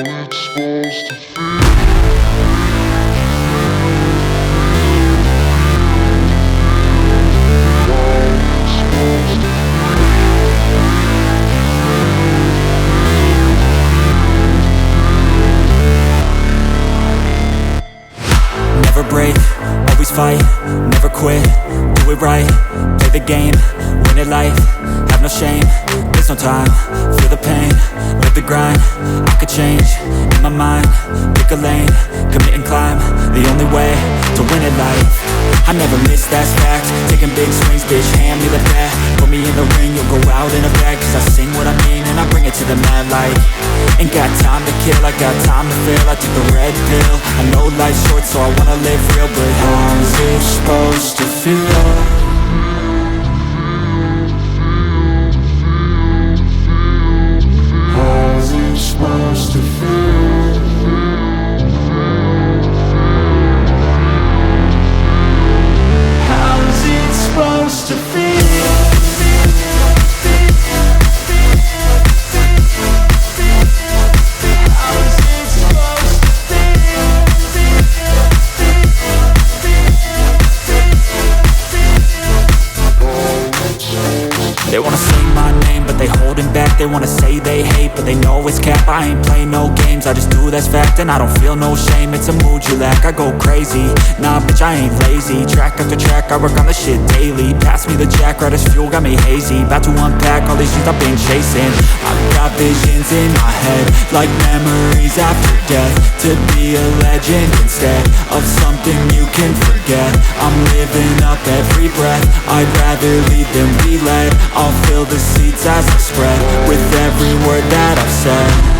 it's supposed to feel. Never break, always fight, never quit, do it right, play the game, win it life, have no shame, there's no time, feel the pain, live the grind, I could change, in my mind, pick a lane, commit and climb, the only way to win at life. I never miss, that's fact, taking big swings, bitch, hand me the bat, put me in the ring, you'll go out in a bag, cause I sing what I mean and I bring it to the mad light. Ain't got time to kill, I got time to feel, I took the red pill, I know life's short so I wanna live real, but how's it supposed to feel? How's it supposed to feel? How's it supposed to feel? They wanna sing my name, but they holding back. They wanna say they hate, but they know it's cap. I ain't play no games, I just do, that's fact. And I don't feel no shame, it's a mood you lack. I go crazy, nah bitch I ain't lazy. Track after track, I work on the shit daily. Pass me the jack, right as fuel, got me hazy. About to unpack all these things I've been chasing. I've got visions in my head, like memories after death. To be a legend instead of something you can forget. I'm living up every breath, I'd rather lead than be led. I'll fill the seats as I spread with every word that I've said.